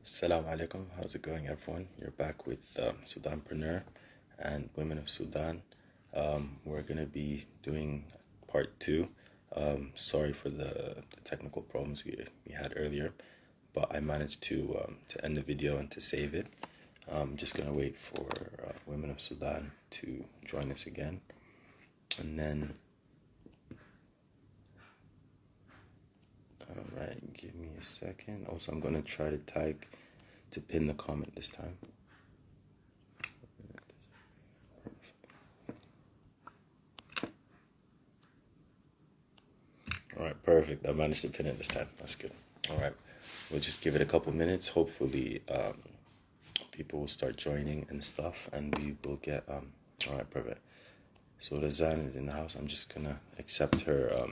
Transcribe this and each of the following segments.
Assalamu alaikum. How's it going, everyone? You're back with Sudanpreneur and Women of Sudan. We're going to be doing part two. Sorry for the technical problems we had earlier, but I managed to end the video and to save it. I'm just going to wait for Women of Sudan to join us again. And then, all right, give me a second. Also, I'm going to try to pin the comment this time. All right, perfect. I managed to pin it this time. That's good. All right, we'll just give it a couple minutes. Hopefully, people will start joining and stuff, and we will get. All right, perfect. So Razan is in the house. I'm just gonna accept her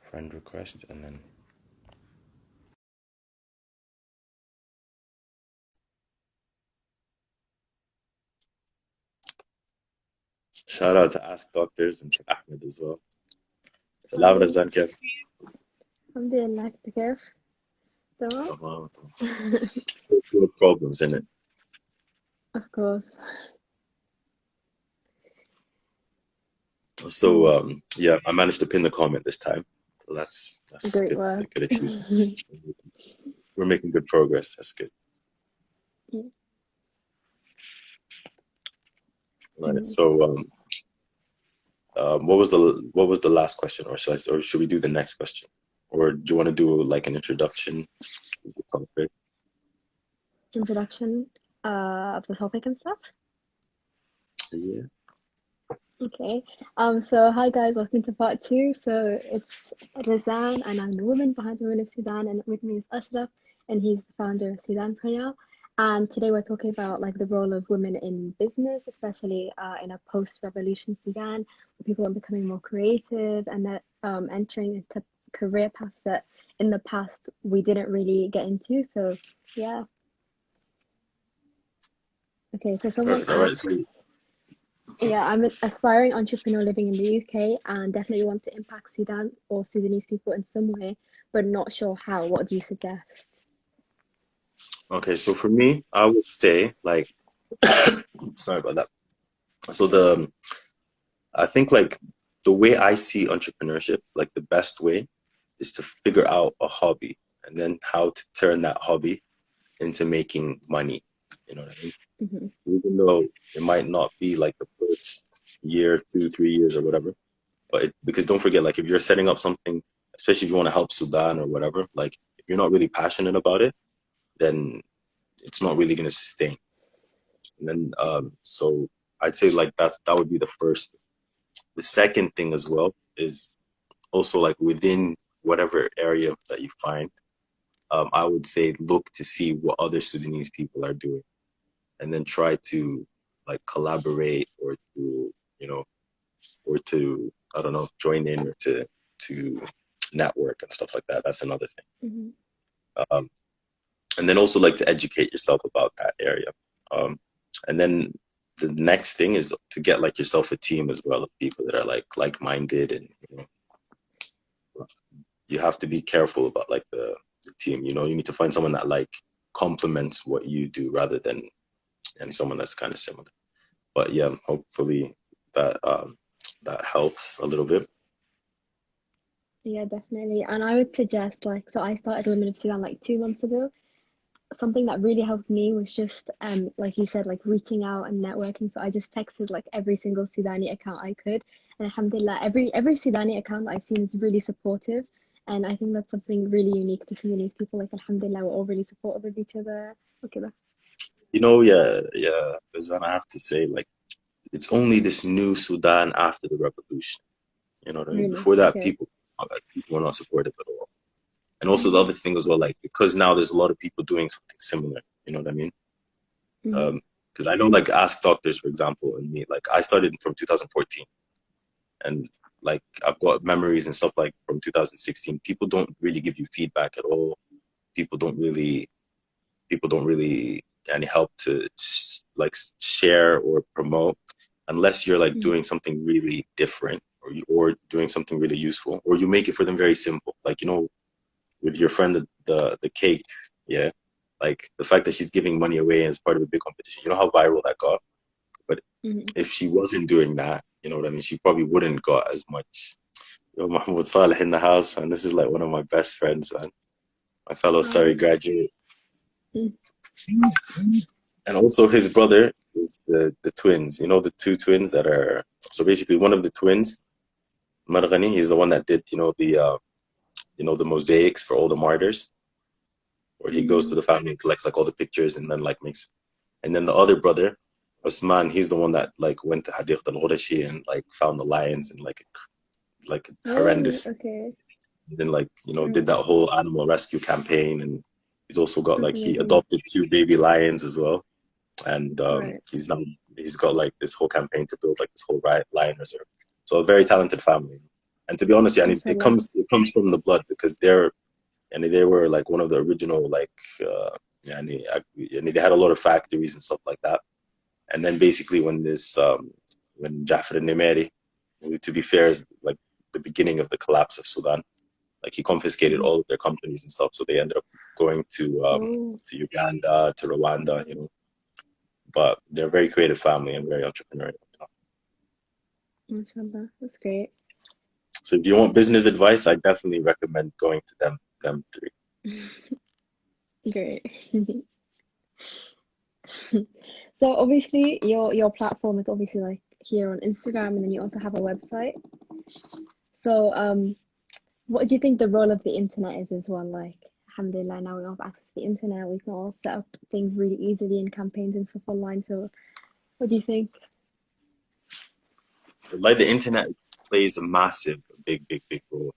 friend request, and then. Shout out to Ask Doctors and to Ahmed as well. Salam Hi, Razan كيف؟ الحمد لله. انت كيف؟ تمام. تمام تمام. There's no problems in it. Of course. So yeah, I managed to pin the comment this time. So that's Great good. A work. good achievement. We're making good progress. That's good. Yeah. Right. So what was the last question, or should we do the next question, or do you want to do like an introduction to the topic? Introduction of the topic and stuff. Yeah. Okay. So hi guys, welcome to part two. So it's Razan and I'm the woman behind the Women of Sudan, and with me is Ashraf, and he's the founder of Sudanpreneur. And today we're talking about like the role of women in business, especially in a post-revolution Sudan, where people are becoming more creative and they're entering into career paths that in the past we didn't really get into. So yeah. Okay, so someone Perfect. All right. asked, So yeah, I'm an aspiring entrepreneur living in the UK and definitely want to impact Sudan or Sudanese people in some way, but not sure how. What do you suggest? okay. So for me, I would say like sorry about that. So I think like the way I see entrepreneurship, like the best way is to figure out a hobby and then how to turn that hobby into making money. You know what I mean? Hmm. Even though it might not be like the first year, 2, 3 years or whatever, but because don't forget, like if you're setting up something, especially if you want to help Sudan or whatever, like if you're not really passionate about it, then it's not really going to sustain. And then, so I'd say like that would be the first. The second thing as well is also like within whatever area that you find, I would say look to see what other Sudanese people are doing, and then try to like collaborate or to you know or to I don't know join in or to network and stuff like that. That's another thing. Hmm. Um, and then also like to educate yourself about that area. Um, and then the next thing is to get like yourself a team as well of people that are like-minded, and you have to be careful about like the team. You need to find someone that like complements what you do rather than and someone that's kind of similar. But yeah, hopefully that that helps a little bit. Yeah, definitely. And I would suggest like, so I started Women of Sudan like 2 months ago. Something that really helped me was just like you said, like reaching out and networking. So I just texted like every single Sudani account I could, and alhamdulillah, every Sudani account that I've seen is really supportive, and I think that's something really unique to Sudanese people. Like alhamdulillah, we're all really supportive of each other. Okay, Yeah, yeah. Because then I have to say, like, it's only this new Sudan after the revolution. You know what I mean? really, Before that, okay. people were not supportive at all. And also the Mm-hmm. other thing as well, like because now there's a lot of people doing something similar. You know what I mean? Mm-hmm. Because I know, like, Ask Doctors, for example, and me, like, I started from 2014, and like I've got memories and stuff like from 2016. People don't really give you feedback at all. People don't really people don't really any help to like share or promote unless you're like Mm-hmm. doing something really different, or doing something really useful, or you make it for them very simple, like with your friend the cake. Yeah, like the fact that she's giving money away as part of a big competition. You know how viral that got. But Hmm. if she wasn't doing that, you know what I mean, she probably wouldn't got as much. Yo, Mahmoud Saleh in the house, and this is like one of my best friends, man. My fellow Oh, Surrey graduate, mm. and also his brother is the twins. You know the two twins that are so basically one of the twins, Marghani, he's the one that did the mosaics for all the martyrs, where he goes to Mm. the family and collects like all the pictures and then like makes. And then the other brother, Osman, he's the one that like went to Hadith al-Ghurashi and like found the lions and like Oh, horrendous. okay. And then like did Right. that whole animal rescue campaign, and he's also got That's like he amazing. adopted two baby lions as well, and Right. he's got like this whole campaign to build like this whole lion reserve. So a very talented family, and to be honest, yeah, and Mashallah. it comes from the blood because they were like one of the original like they had a lot of factories and stuff like that. And then basically when Jafar al-Nimeri, who to be fair is like the beginning of the collapse of Sudan, like he confiscated Mhm. all of their companies and stuff. So they ended up going Oh, to Uganda, to Rwanda, But they're a very creative family and very entrepreneurial. mashallah. That's great. So if you want business advice, I definitely recommend going to them three. Great. So obviously your platform is obviously like here on Instagram and then you also have a website. So what do you think the role of the internet is as well? Like alhamdulillah now we have access to the internet, we can all set up things really easily and campaigns and stuff online. So what do you think? Like the internet plays a massive, big role,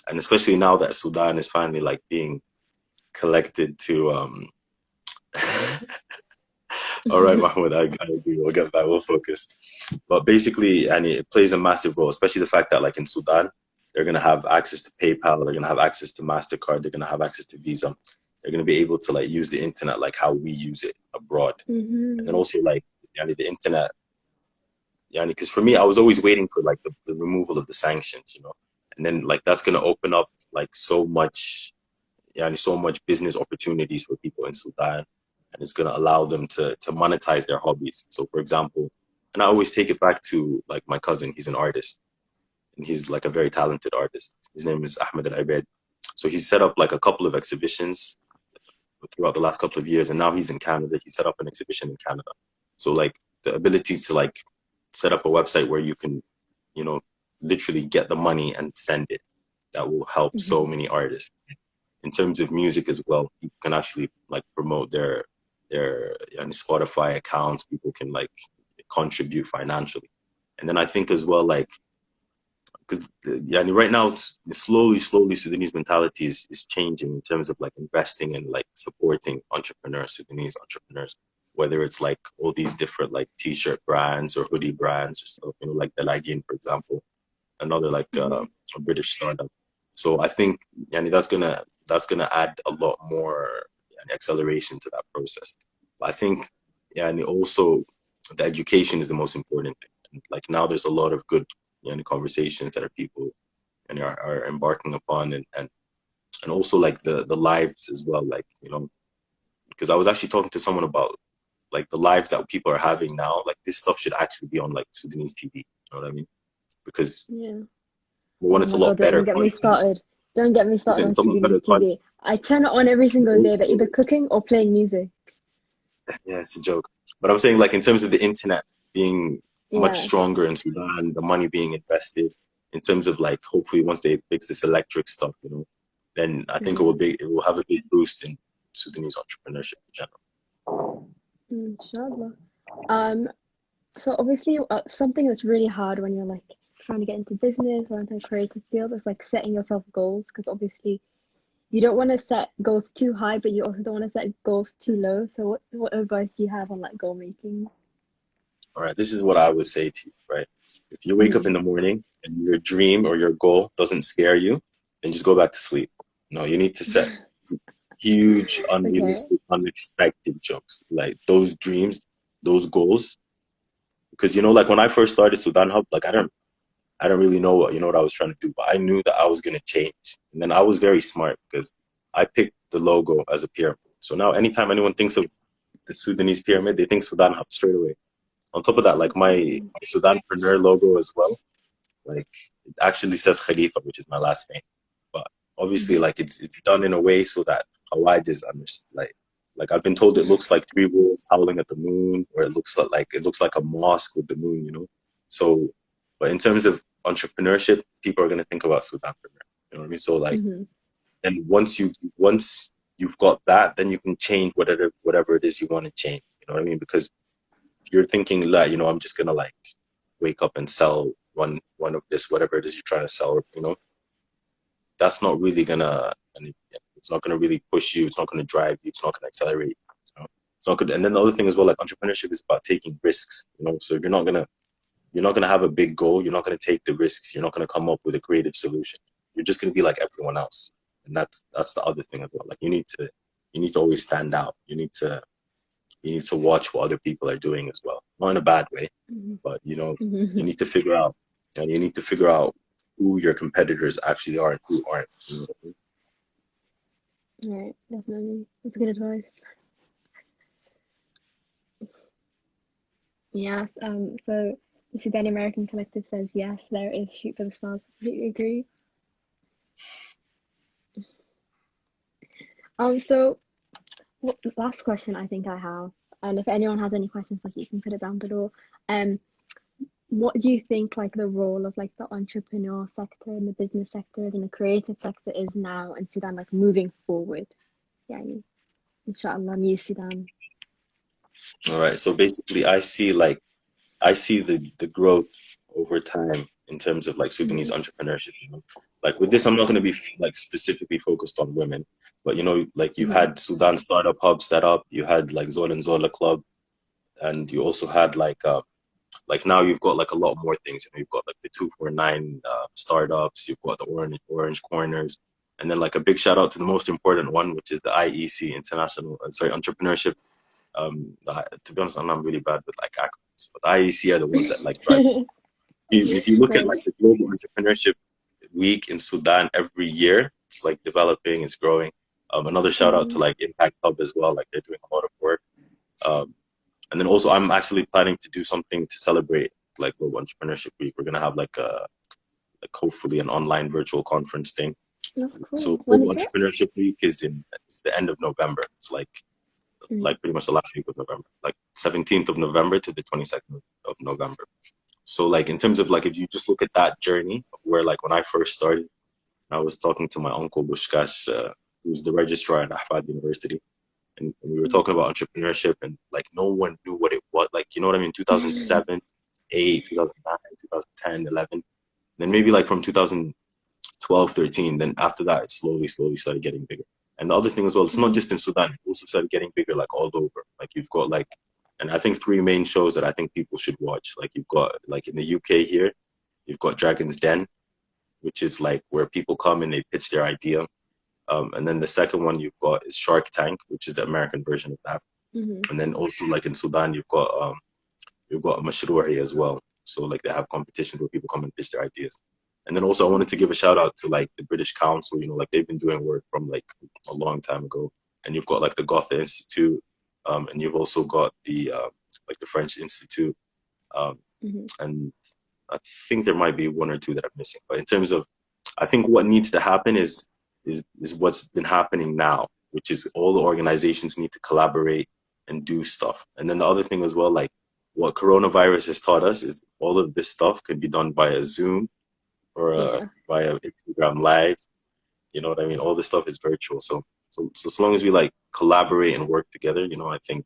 and especially now that Sudan is finally like being collected to. All right, Mahmoud, I agree. We'll get back. We'll focus. But basically, and it plays a massive role, especially the fact that like in Sudan, they're gonna have access to PayPal, they're gonna have access to Mastercard, they're gonna have access to Visa. They're gonna be able to like use the internet like how we use it abroad, and then Hmm. also like the internet. Yeah, because for me, I was always waiting for like the removal of the sanctions, and then like that's gonna open up like so much business opportunities for people in Sudan, and it's going to allow them to monetize their hobbies. So, for example, and I always take it back to like my cousin. He's an artist, and he's like a very talented artist. His name is Ahmed Al Abed. So he's set up like a couple of exhibitions throughout the last couple of years, and now he's in Canada. He set up an exhibition in Canada. So like the ability to like set up a website where you can, you know, literally get the money and send it. That will help so Hmm. many artists in terms of music as well. People can actually like promote their Spotify accounts. People can like contribute financially, and then I think as well like because right now it's slowly Sudanese mentality is changing in terms of like investing and like supporting Sudanese entrepreneurs, whether it's like all these different like t-shirt brands or hoodie brands or stuff, like the Lagin, for example, another like Hmm. a British startup. So I think that's gonna add a lot more acceleration to that process. But I think and also the education is the most important thing. And like now there's a lot of good conversations that are people and are embarking upon and also like the lives as well. Like, because I was actually talking to someone about like the lives that people are having now. Like this stuff should actually be on like Sudanese TV. You know what I mean? Because Yeah. one, Oh it's a my God, lot don't better even get me content. started. Don't get me started Listen, on it's a lot better Sudanese content. TV. I turn it on every single day. They're Also, either cooking or playing music. yeah, it's a joke. But I'm saying like in terms of the internet being much Yeah. stronger in Sudan, the money being invested in terms of like hopefully once they fix this electric stuff, then I think Hmm. it will have a big boost in Sudanese entrepreneurship in general. Inshallah. Um, so obviously, something that's really hard when you're like trying to get into business or into a creative field is like setting yourself goals because obviously you don't want to set goals too high, but you also don't want to set goals too low. So what advice do you have on like goal making? All right, this is what I would say to you, right? If you wake up Hmm. in the morning and your dream or your goal doesn't scare you, then just go back to sleep. No, you need to set huge, Okay. unrealistic, unexpected jokes. Like those dreams, those goals. Because like when I first started Sudan Hub, like I don't really know what I was trying to do, but I knew that I was gonna change. And then I was very smart because I picked the logo as a pyramid. So now anytime anyone thinks of the Sudanese pyramid, they think Sudan Hub straight away. On top of that, like my Sudanpreneur logo as well, like it actually says Khalifa, which is my last name. But obviously, Mhm. like it's done in a way so that Hawaii is under like I've been told it looks like three wolves howling at the moon, or it looks like a mosque with the moon, you know. So, but in terms of entrepreneurship, people are gonna think about Sudanpreneur. You know what I mean? So like, Mhm. and once you've got that, then you can change whatever it is you want to change. You know what I mean? Because you're thinking like, you know, I'm just gonna like wake up and sell one of this, whatever it is you're trying to sell, you know, that's not really gonna, and it's not gonna really push you. It's not gonna drive you. It's not gonna accelerate you. You know? It's not good. And then the other thing as well, like entrepreneurship is about taking risks. You know, so if you're not gonna have a big goal. You're not gonna take the risks. You're not gonna come up with a creative solution. You're just gonna be like everyone else. And that's the other thing as well. Like you need to always stand out. You need to watch what other people are doing as well. Not in a bad way, Mhm. but you know, you Mhm. need to figure out and you need to figure out who your competitors actually are and who aren't. You know what I mean? Right, definitely. That's good advice. Yes, so the Sudan American Collective says yes, there is shoot for the stars. Completely agree. So last question I think I have, and if anyone has any questions, like you can put it down below. Um, what do you think like the role of like the entrepreneur sector and the business sectors and the creative sector is now in Sudan, like moving forward? Yeah, inshallah, new Sudan. All right. So basically, I see the growth over time in terms of like Sudanese Mm-hmm. entrepreneurship. You know, like with this, I'm not going to be like specifically focused on women, but you know, like you've Mm-hmm. had Sudan Startup Hub set up, you had like Zola and Zola Club, and you also had like now you've got like a lot more things. You know, you've got like the 249 startups, you've got the orange corners, and then like a big shout out to the most important one, which is the IEC International, sorry, Entrepreneurship. To be honest, I'm not really bad with like acronyms, but the IEC are the ones that like drive. If you look at like Right. the Global Entrepreneurship Week in Sudan every year, it's like developing, it's growing. Another shout out to Mm-hmm. like Impact Hub as well. Like they're doing a lot of work. Um, and then also, I'm actually planning to do something to celebrate like Global Entrepreneurship Week. We're gonna have like hopefully an online virtual conference thing. That's So cool. When Global is it? Entrepreneurship Week is the end of November. It's Mm-hmm. like pretty much the last week of November, like 17th of November to the 22nd of November. So like in terms of like if you just look at that journey of where like when I first started, I was talking to my uncle Bushkash, who's the registrar at Ahfad University, and we were talking about entrepreneurship, and like no one knew what it was. Like you know what I mean? 2007, 8, 2009, 2010, 11. Then maybe like from 2012, 13. Then after that, it slowly started getting bigger. And the other thing as well, it's not Mm-hmm. just in Sudan. It also started getting bigger like all over. Like you've got like, and I think three main shows that I think people should watch. Like you've got like in the UK here, you've got Dragon's Den, which is like where people come and they pitch their idea. And then the second one you've got is Shark Tank, which is the American version of that. Mm-hmm. And then also like in Sudan, you've got Mashru'i as well. So like they have competitions where people come and pitch their ideas. And then also I wanted to give a shout out to like the British Council. You know, like they've been doing work from like a long time ago. And you've got like the Gotha Institute, and you've also got the like the French Institute, um, Mm-hmm. and I think there might be one or two that I'm missing. But in terms of, I think what needs to happen is what's been happening now, which is all the organizations need to collaborate and do stuff. And then the other thing as well, like what coronavirus has taught us is all of this stuff can be done via Zoom or Yeah. via Instagram Live. You know what I mean? All this stuff is virtual. So as long as we like collaborate and work together, you know, I think,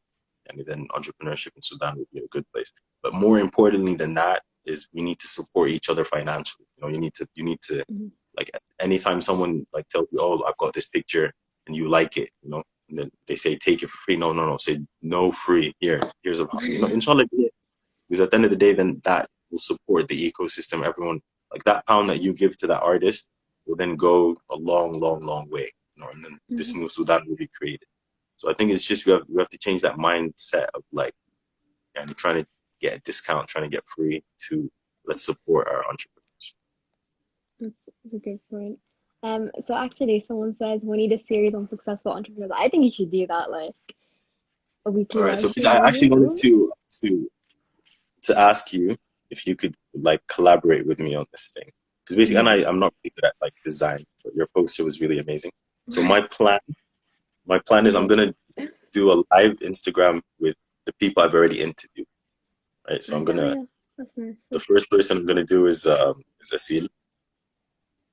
and then entrepreneurship in Sudan would be a good place. But more importantly than that is we need to support each other financially. You know, you need to Mm-hmm. like anytime someone like tells you, oh, I've got this picture and you like it, you know, and then they say take it for free. No, no, no. Say no free. Here's a you know, inshallah, yeah. Because at the end of the day, then that will support the ecosystem. Everyone like that pound that you give to that artist will then go a long way. You know, and then this Mm-hmm. new Sudan will be created. So I think it's just we have to change that mindset of like and trying to get a discount, trying to get free to let's support our entrepreneurs. That's a good point. So actually, someone says we need a series on successful entrepreneurs. I think you should do that, like a weekly All right. live So because stream I actually maybe. wanted Ooh. to ask you if you could like collaborate with me on this thing. Because basically, and Hmm. I'm not really good at like design, but your poster was really amazing. So my plan is I'm Okay. gonna do a live Instagram with the people I've already interviewed. Right. So I'm Okay. Oh gonna yeah, that's nice. the first person I'm gonna do is Asil.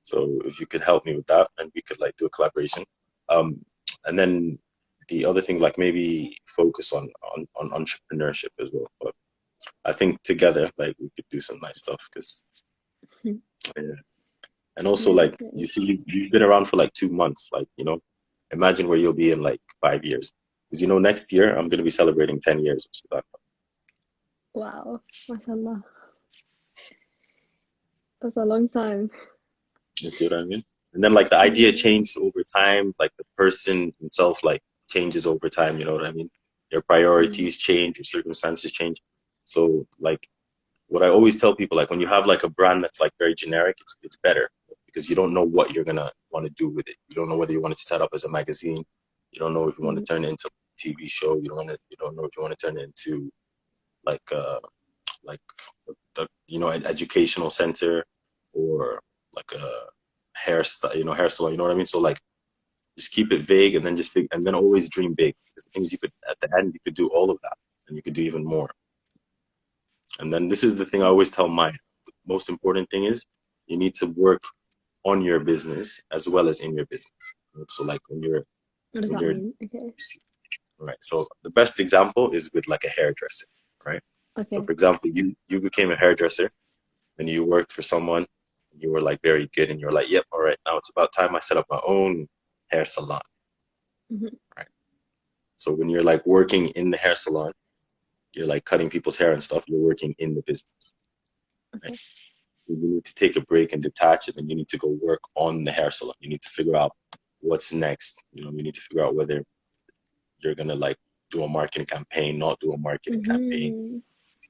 So if you could help me with that, and we could like do a collaboration. Um, and then the other thing, like maybe focus on entrepreneurship as well. But I think together, like we could do some nice stuff because, yeah. And also Yeah, like you definitely. see, you've been around for like 2 months. Like imagine where you'll be in like 5 years. Because next year I'm gonna be celebrating 10 years of Sudan. Wow, mashallah, that's a long time. You see what I mean? And then like the idea Yeah. changes over time, like the person himself like changes over time, you know what I mean? Your priorities Mm. change, your circumstances change. So like what I always tell people, like when you have like a brand that's like very generic, it's better because you don't know what you're gonna want to do with it. You don't know whether you want it to set up as a magazine. You don't know if you want to Mm. turn it into a TV show. You don't know if you want to turn it into like like an educational center or like a hairstyle, hair salon. You know what I mean? So like just keep it vague and then and then always dream big. Because the things you could at the end you could do all of that and you could do even more. And then this is the thing I always tell my the most important thing is you need to work on your business as well as in your business. So like What does when that you're mean? Okay. right. So the best example is with like a hairdresser, right? So Okay. for example, you became a hairdresser and you worked for someone and you were like very good and you're like, yep, all right, now it's about time I set up my own hair salon, Hmm. right? So when you're like working in the hair salon, you're like cutting people's hair and stuff, you're working in the business, right? Okay. You need to take a break and detach it and you need to go work on the hair salon. You need to figure out what's next. You need to figure out whether you're gonna like do a marketing campaign, not do a marketing campaign, Hmm.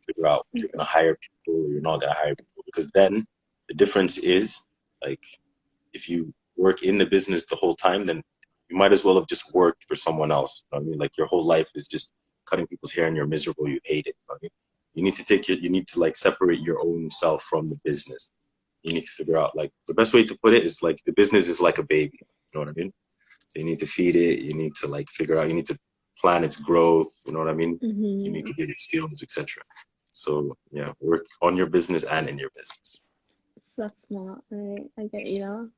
figure out if you're Okay. gonna hire people or you're not gonna hire people. Because then the difference is like if you work in the business the whole time, then you might as well have just worked for someone else. You know what I mean? Like your whole life is just cutting people's hair and you're miserable, you hate it. You know what I mean? You need to like separate your own self from the business. You need to figure out like the best way to put it is like the business is like a baby. You know what I mean? So you need to feed it, you need to like figure out, you need to plan its growth, you know what I mean? You need Hmm. to give it skills, etc. So yeah, work on your business and in your business. That's smart. I get you now.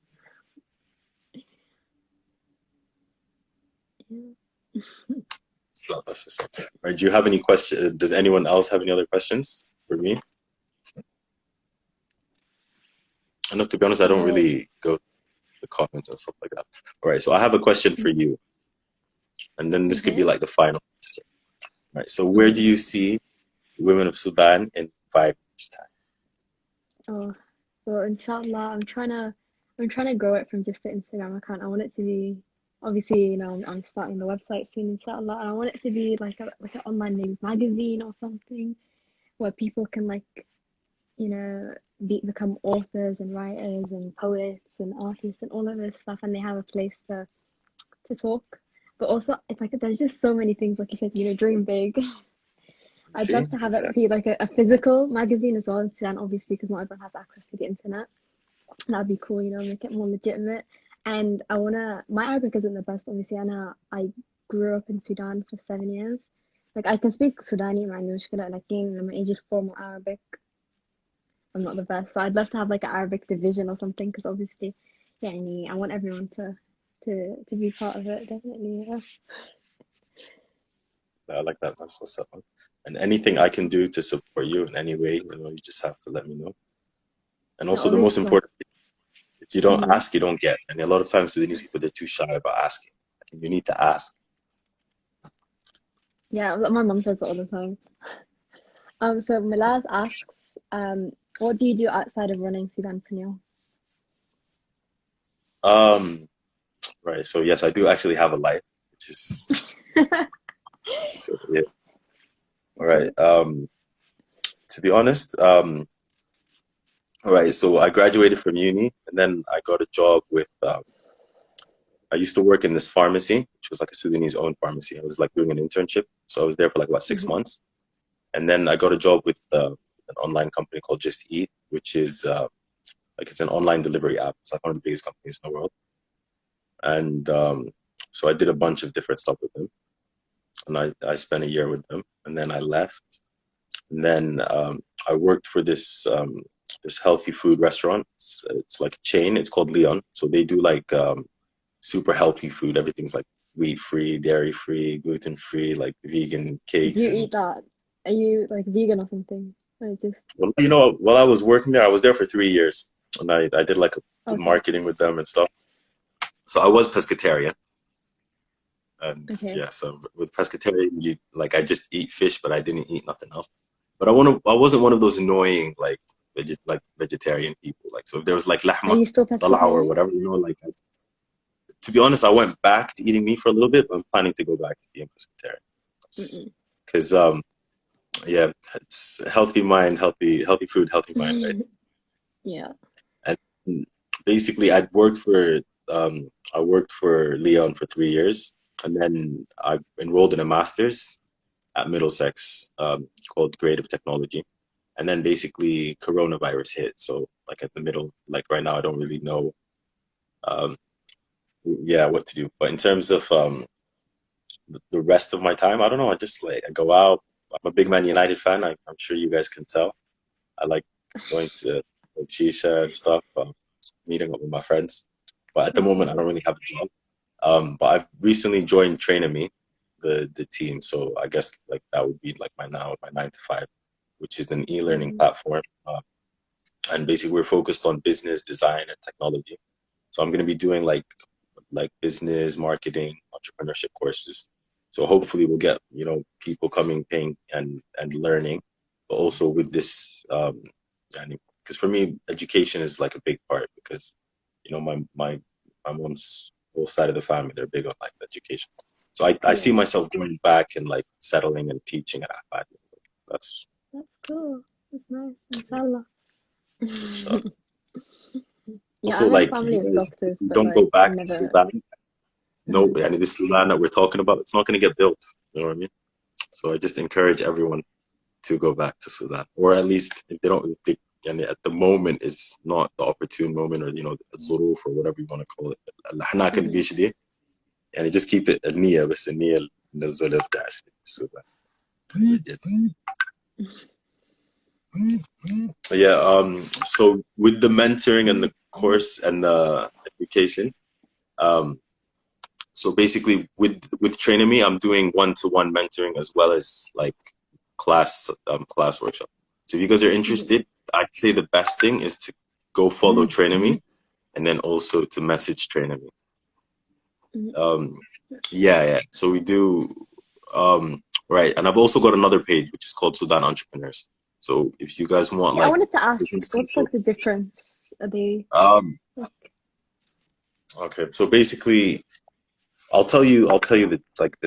Yeah. So that's just something. Right. Do you have any question? Does anyone else have any other questions for me? Enough to be honest, I don't Uh, really go to the comments and stuff like that. All right. So I have a question for you, and then this could be okay. like the final question. Right. So where do Okay. you see women of Sudan in 5 years' time? Oh, well, inshallah, I'm trying to grow it from just the Instagram account. I want it to be, obviously, I'm starting the website soon, inshallah, and I want it to be like an online maybe magazine or something where people can like, become authors and writers and poets and artists and all of this stuff, and they have a place to talk. But also, it's like there's just so many things, like you said, dream big. I'd See, love to have it exactly. be like a physical magazine as well in Sudan, obviously, because not everyone has access to the internet. That'd be cool, make it more legitimate. And my Arabic isn't the best, obviously. I grew up in Sudan for 7 years. Like, I can speak Sudani, ما عندي مشكلة, لكن لما يجي formal Arabic, I'm not the best. So I'd love to have like an Arabic division or something, because obviously, yeah, I want everyone to be part of it, definitely. Yeah. I like that. That's what's up. And anything I can do to support you in any way, you just have to let me know. And No, also the most obviously, like, important, if you don't mhm. ask, you don't get. And a lot of times Sudanese people, they're too shy about asking. Like, you need to ask. Yeah, my mom says it all the time. So Milaz asks, what do you do outside of running Sudanpreneur? Um, right. So yes, I do actually have a life, which is so yeah. All right. Okay. To be honest, All right, so I graduated from uni, and then I got a job with. I used to work in this pharmacy, which was like a Sudanese owned pharmacy. I was like doing an internship, so I was there for like about six Hmm. months, and then I got a job with an online company called Just Eat, which is like it's an online delivery app. It's like one of the biggest companies in the world, and so I did a bunch of different stuff with them, and I spent a year with them, and then I left, and then I worked for this healthy food restaurant. It's like a chain. It's called Leon. So they do like super healthy food. Everything's like wheat free, dairy free, gluten free, like vegan Do cakes you and eat that? Are you like vegan or something? Or just well, while I was working there, I was there for 3 years, and I did like okay, marketing with them and stuff. So I was pescatarian, and okay. yeah, so with pescatarian, you like I just eat fish, but I didn't eat nothing else. But I wasn't one of those annoying like vegetarian people. Like so, if there was like Are lahma, you still dalao or pescatarian? whatever, like to be honest, I went back to eating meat for a little bit, but I'm planning to go back to being pescatarian. Mm-mm. Because yeah, it's healthy mind, healthy food, healthy mind, right? Yeah. And basically, I worked for Leon for 3 years, and then I enrolled in a master's at Middlesex called Creative Technology. And then basically coronavirus hit. So like at the middle, like right now, I don't really know, um, yeah, what to do. But in terms of the rest of my time, I don't know. I just like I go out. I'm a big Man United fan. I'm sure you guys can tell. I like going to like, shisha and stuff, meeting up with my friends. But at the That's moment, I don't nice. really have a job. But I've recently joined Trainame, the team. So I guess like that would be like my 9 to 5, which is an e-learning Hmm. platform. And basically we're focused on business design and technology. So I'm going to be doing like business marketing entrepreneurship courses. So hopefully we'll get people coming paying and learning, but also with this and because for me education is like a big part because my mom's whole side of the family, they're big on like education. So I see Yeah, myself going back and like settling and teaching at Ahmad. That's that's cool. That's nice. Inshallah. Yeah, also I'm in a like you family of guys, if doctors, you but don't go like I've back to never. Sudan, no, Mhm. and this Sudan that we're talking about, it's not going to get built. You know what I mean? So I just encourage everyone to go back to Sudan, or at least if they don't, if they, and at the moment it's not the opportune moment, or the zuruf or whatever you want to call it. الحناك اللي Mhm. بيجي يعني just keep it النية بس النية نزول في Sudan. Yeah. So with the mentoring and the course and the education, um, so basically with training me, I'm doing one-to-one mentoring as well as like class workshop. So if you guys are Mhm. interested, I'd say the best thing is to go follow training me and then also to message training me. Mhm. Um, yeah, yeah. So we do right, and I've also got another page which is called Sudan Entrepreneurs. So if you guys want Yeah, I like wanted to ask, business what's like consult, the difference? Are they um, like? okay. So basically, I'll tell you the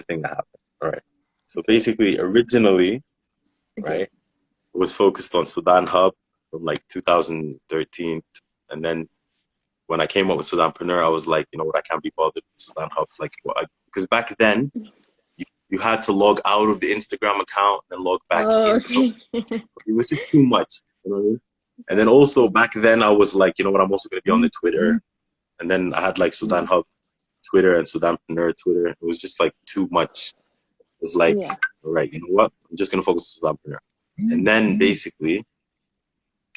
thing that happened. All right. So Okay, basically, originally, right, okay. it was focused on Sudan Hub from like 2013, and then when I came up with Sudanpreneur, I was like, you know what, I can't be bothered with Sudan Hub, like, because back then you had to log out of the Instagram account and log back Oh, in. okay. It was just too much. You know what I mean? And then also back then I was like, you know what, I'm also going to be on the Twitter, and then I had like Sudan Mhm. Hub Twitter and Sudanpreneur Twitter. It was just like too much. It's like, Yeah. all right, you know what? I'm just gonna focus on Sudanpreneur. And then basically,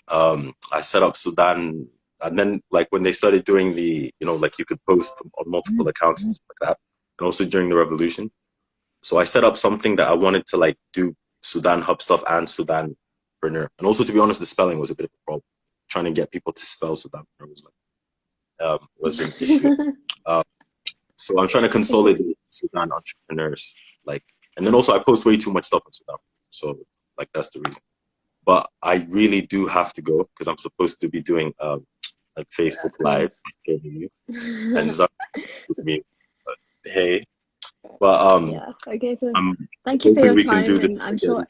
I set up Sudan, and then like when they started doing like you could post on multiple accounts and stuff like that, and also during the revolution. So I set up something that I wanted to like do Sudan Hub stuff and Sudanpreneur, and also to be honest, the spelling was a bit of a problem. Trying to get people to spell Sudanpreneur was an issue. Uh, So I'm trying to Okay. consolidate Sudan entrepreneurs, like, and then also I post way too much stuff on Sudan, so like that's the reason. But I really do have to go because I'm supposed to be doing like Yeah, Facebook of Live course. and Zuck with me. But, hey, but Yeah. Okay, so I'm thank you for hoping your we can time, do and this I'm again. sure,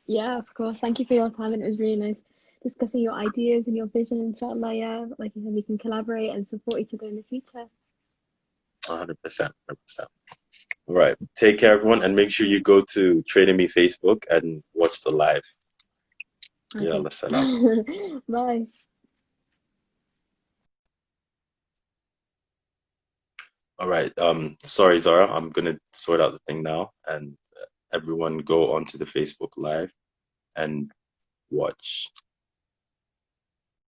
yeah, of course. Thank you for your time, and it was really nice discussing your ideas and your vision, inshallah. Yeah, like you said, we can collaborate and support each other in the future. 100%, 100%. All right. Take care, everyone, and make sure you go to Trading Me Facebook and watch the live. Okay. Yalla, salam. Bye. All right. Sorry, Zara. I'm gonna sort out the thing now, and everyone go onto the Facebook live and watch.